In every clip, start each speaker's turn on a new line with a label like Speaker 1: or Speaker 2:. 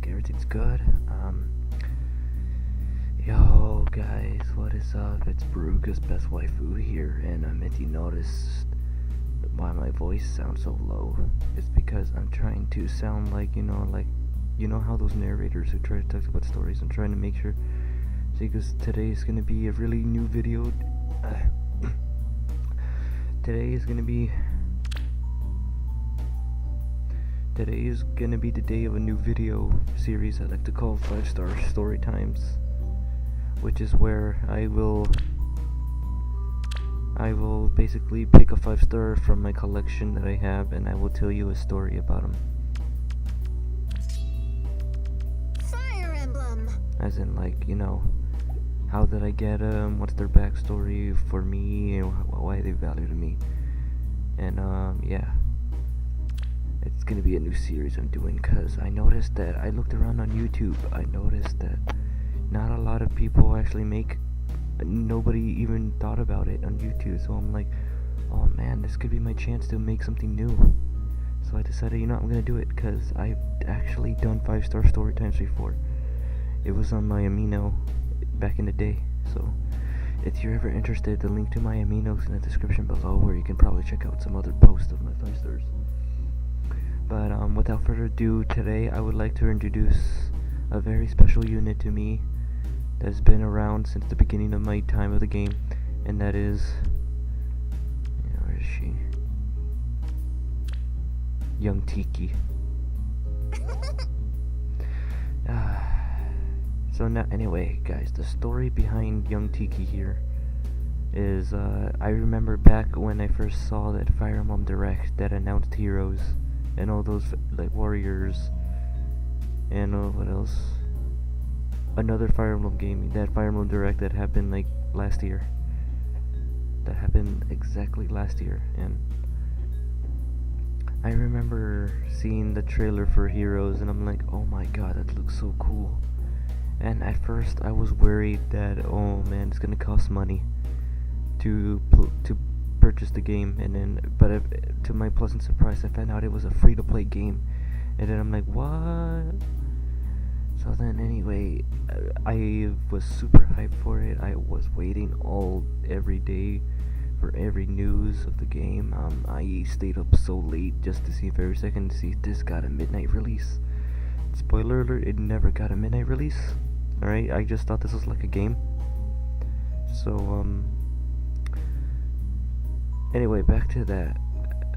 Speaker 1: like everything's good. Yo guys, what is up? It's Beruka's best waifu here, and if you noticed why my voice sounds so low, it's because I'm trying to sound like, you know how those narrators who try to talk about stories. I'm trying to make sure, because today is gonna be a really new video. Today is gonna be the day of a new video series I like to call 5-star story times, which is where I will basically pick a 5-star from my collection that I have, and I will tell you a story about them.
Speaker 2: Fire Emblem.
Speaker 1: As in, like, how did I get them? What's their backstory for me, and why they value to me? And yeah, it's gonna be a new series I'm doing, cause I noticed that I looked around on YouTube. I noticed that not a lot of people actually make. Nobody even thought about it on YouTube. So I'm like, oh man, this could be my chance to make something new. So I decided, I'm gonna do it, cause I've actually done 5-star story times before. It was on my Amino back in the day. So if you're ever interested, the link to my Aminos in the description below, where you can probably check out some other posts of my 5 stars. But without further ado, today I would like to introduce a very special unit to me that's been around since the beginning of my time of the game, and that is, where is she? YTiki. So now, anyway, guys, the story behind YTiki here is, I remember back when I first saw that Fire Emblem Direct that announced heroes and all those, like, warriors, and what else? Another Fire Emblem game, that Fire Emblem Direct that happened, like, last year. That happened exactly last year, and I remember seeing the trailer for Heroes, and I'm like, oh my god, that looks so cool. And at first I was worried that, oh man, it's gonna cost money to purchase the game, and then, but to my pleasant surprise, I found out it was a free-to-play game, and then I'm like, what? So then, anyway, I was super hyped for it. I was waiting every day for every news of the game. I stayed up so late just to see if every second to see if this got a midnight release. Spoiler alert, it never got a midnight release. Alright, I just thought this was like a game. So, anyway, back to that.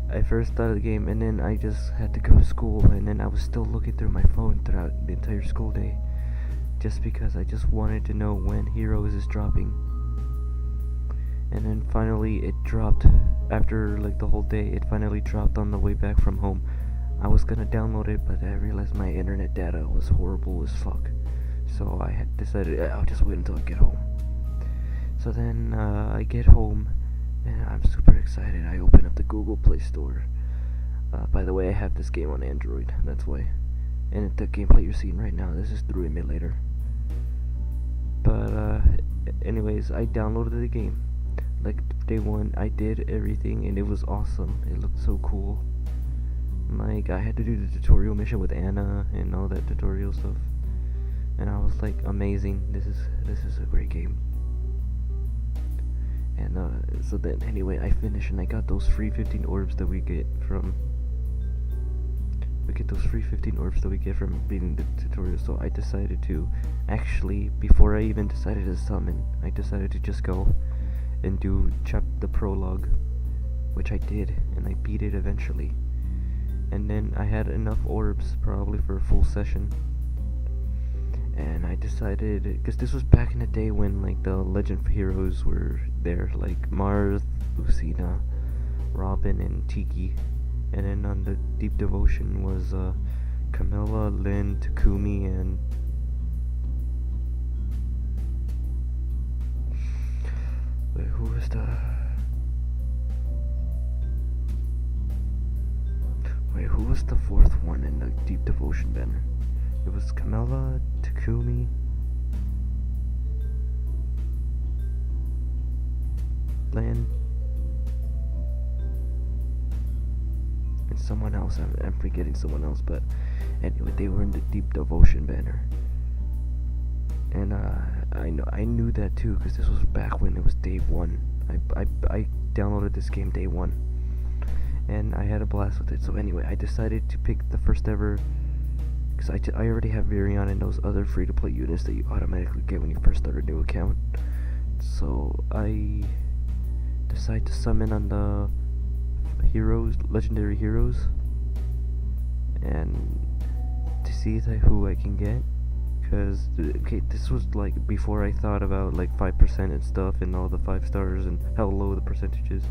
Speaker 1: I first started the game, and then I just had to go to school, and then I was still looking through my phone throughout the entire school day, just because I just wanted to know when Heroes is dropping. And then finally it dropped. After like the whole day, it finally dropped on the way back from home. I was gonna download it, but I realized my internet data was horrible as fuck, so I had decided I'll just wait until I get home. So then I get home, and I'm super excited. I open up the Google Play Store. By the way, I have this game on Android, that's why. And the gameplay you're seeing right now, this is through emulator. But anyways, I downloaded the game. Like day one, I did everything, and it was awesome. It looked so cool. Like, I had to do the tutorial mission with Anna and all that tutorial stuff, and I was like, amazing. This is a great game. And so then, anyway, I finished, and I got those free 15 orbs that we get from beating the tutorial. So I decided to, actually, before I even decided to summon, I decided to just go and do the prologue, which I did, and I beat it eventually. And then I had enough orbs probably for a full session, and I decided, because this was back in the day when, like, the legend heroes were there, like Mars, Lucina, Robin, and Tiki. And then on the Deep Devotion was Camilla, Lynn, Takumi, and wait, who was the fourth one in the Deep Devotion banner? It was Camilla, Takumi, Lynn, and someone else. I'm forgetting someone else, but anyway, they were in the Deep Devotion banner. And I knew that too, because this was back when it was day one. I downloaded this game day one, and I had a blast with it. So anyway, I decided to pick the first ever, because I already have Virion and those other free-to-play units that you automatically get when you first start a new account. So I decided to summon on the heroes, legendary heroes, and to see who I can get. Because, okay, this was like before I thought about like 5% and stuff and all the 5 stars and how low the percentage is.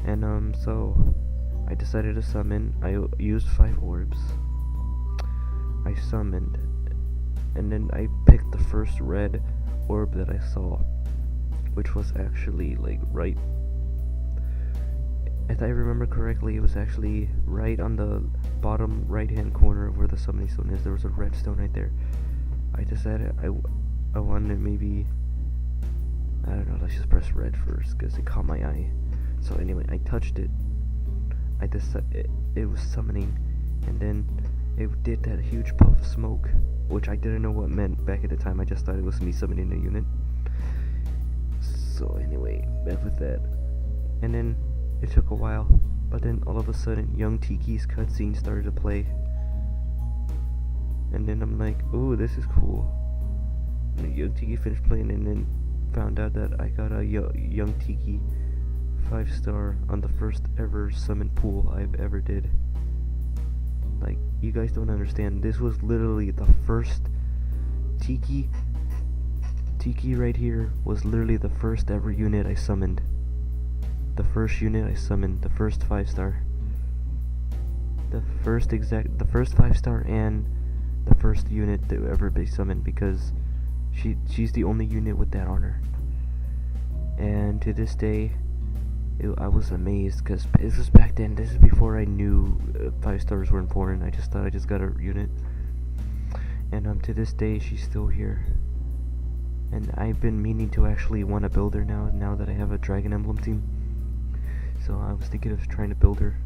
Speaker 1: And so I decided to summon. I used 5 orbs. I summoned, and then I picked the first red orb that I saw, which was actually like right, if I remember correctly, it was actually right on the bottom right hand corner of where the summoning stone is. There was a red stone right there. I decided I wanted maybe, I don't know, let's just press red first because it caught my eye. So anyway, I touched it. I decided it was summoning, and then it did that huge puff of smoke, which I didn't know what meant back at the time. I just thought it was me summoning a unit. So anyway, back with that. And then it took a while, but then all of a sudden YTiki's cutscene started to play. And then I'm like, ooh, this is cool. And YTiki finished playing, and then found out that I got a YTiki 5-star on the first ever summon pool I've ever did. Like, you guys don't understand, this was literally the first Tiki right here was literally the first ever unit I summoned. The first unit I summoned, the first 5-star. The first 5-star and the first unit to ever be summoned, because she's the only unit with that on her. And to this day, I was amazed, because this was back then. This is before I knew 5-stars were important. I just thought I just got a unit. And to this day, she's still here. And I've been meaning to actually want to build her now that I have a Dragon Emblem team. So I was thinking of trying to build her,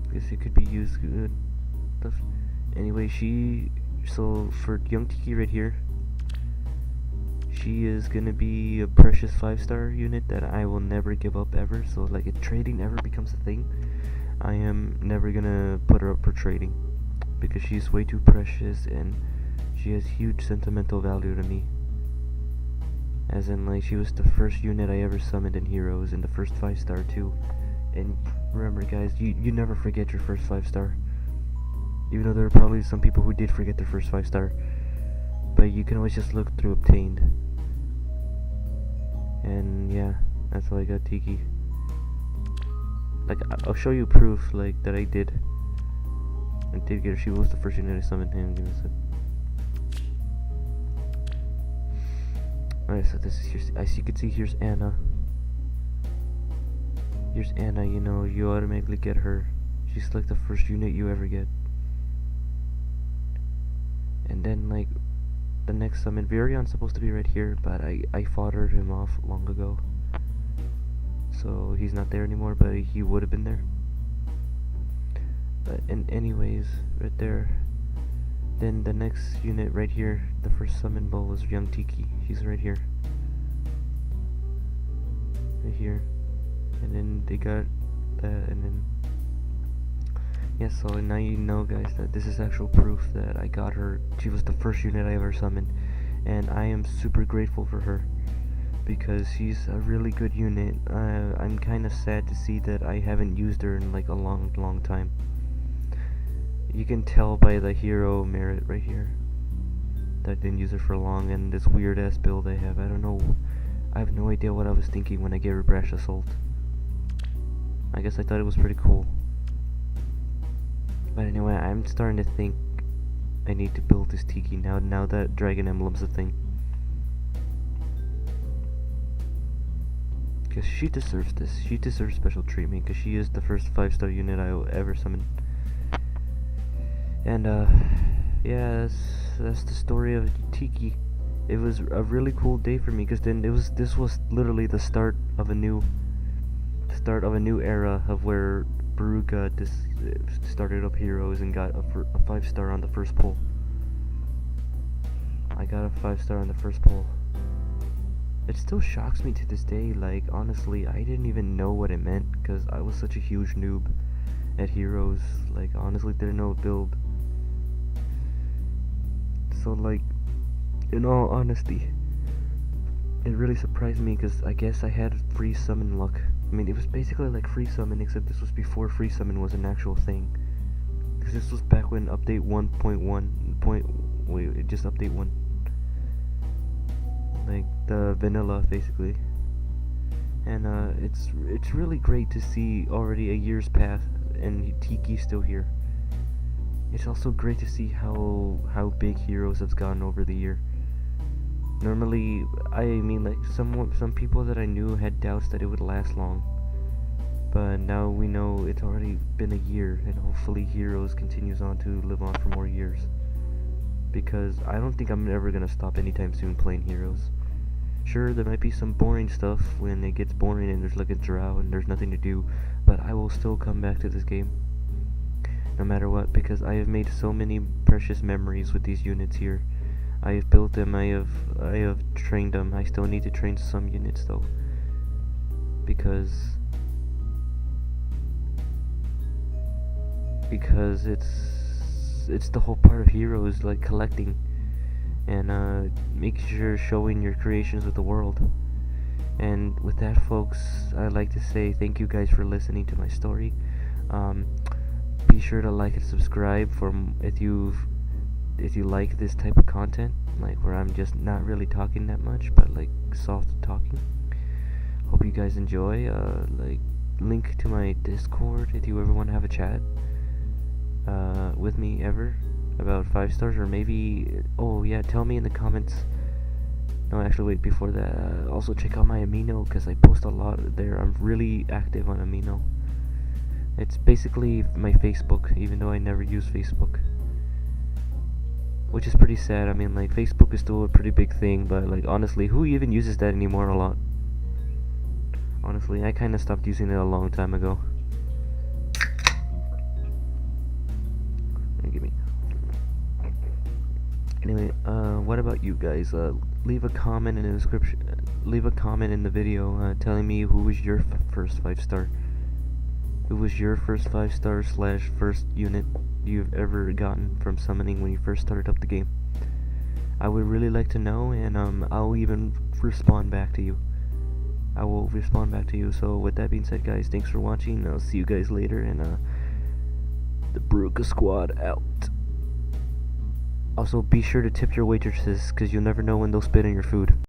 Speaker 1: because it could be used good stuff. Anyway, so for YTiki right here, she is gonna be a precious 5-star unit that I will never give up ever. So like, if trading ever becomes a thing, I am never gonna put her up for trading, because she's way too precious and she has huge sentimental value to me. As in, like, she was the first unit I ever summoned in Heroes, and the first 5-star too. And remember, guys, you never forget your first 5-star. Even though there are probably some people who did forget their first 5-star. But you can always just look through obtained. And yeah, that's how I got Tiki. Like, I'll show you proof, like, that I did get her. She was the first unit I summoned. Hang on a sec. Alright, so this is here's, as you can see, here's Anna. Here's Anna, you know, you automatically get her. She's like the first unit you ever get. And then, like, the next summon, Virion's supposed to be right here, but I foddered him off long ago. So he's not there anymore, but he would have been there. But anyways, right there. Then the next unit right here, the first summon ball, was YTiki. She's right here. Right here. And then they got that, and then yeah, so now you know, guys, that this is actual proof that I got her. She was the first unit I ever summoned, and I am super grateful for her, because she's a really good unit. I'm kind of sad to see that I haven't used her in like a long time. You can tell by the hero merit right here that I didn't use her for long, and this weird ass build I have. I don't know. I have no idea what I was thinking when I gave her Brash Assault. I guess I thought it was pretty cool. But anyway, I'm starting to think I need to build this Tiki now that Dragon Emblem's a thing. Because she deserves this. She deserves special treatment, because she is the first 5-star unit I will ever summon. And yeah, that's the story of Tiki. It was a really cool day for me, because then this was literally the start of a new the start of a new era of where Beruka started up heroes and got a 5-star on the first pull. I got a 5-star on the first pull. It still shocks me to this day. Like, honestly, I didn't even know what it meant because I was such a huge noob at heroes. Like, honestly, didn't know build. So, like, in all honesty, it really surprised me because I guess I had free summon luck. I mean, it was basically like free summon, except this was before free summon was an actual thing. Because this was back when update 1.1 just update 1. Like the vanilla, basically. And it's really great to see already a year's path and YTiki's still here. It's also great to see how big heroes have gotten over the year. Normally, I mean, like some people that I knew had doubts that it would last long, but now we know it's already been a year, and hopefully Heroes continues on to live on for more years. Because I don't think I'm ever gonna stop anytime soon playing Heroes. Sure, there might be some boring stuff when it gets boring and there's like a drought and there's nothing to do, but I will still come back to this game, no matter what, because I have made so many precious memories with these units here. I have built them, I have trained them. I still need to train some units though, because it's the whole part of Heroes, like collecting and make sure showing your creations with the world. And with that, folks, I'd like to say thank you guys for listening to my story. Be sure to like and subscribe if you like this type of content, like where I'm just not really talking that much, but like soft talking. Hope you guys enjoy. Like, link to my Discord if you ever want to have a chat with me ever about 5 stars, or maybe, oh yeah, tell me in the comments. No, actually, wait, before that, also check out my Amino, because I post a lot there. I'm really active on Amino. It's basically my Facebook, even though I never use Facebook, which is pretty sad. I mean, like, Facebook is still a pretty big thing, but like, honestly, who even uses that anymore a lot? Honestly, I kinda stopped using it a long time ago. Give me. Anyway, what about you guys? Leave a comment in the description. Leave a comment in the video telling me who was your first 5-star. Who was your first 5-star / first unit you've ever gotten from summoning when you first started up the game? I would really like to know, and I'll even respond back to you. I will respond back to you. So with that being said, guys, thanks for watching. I'll see you guys later, and the Beruka squad out. Also, be sure to tip your waitresses, because you'll never know when they'll spit in your food.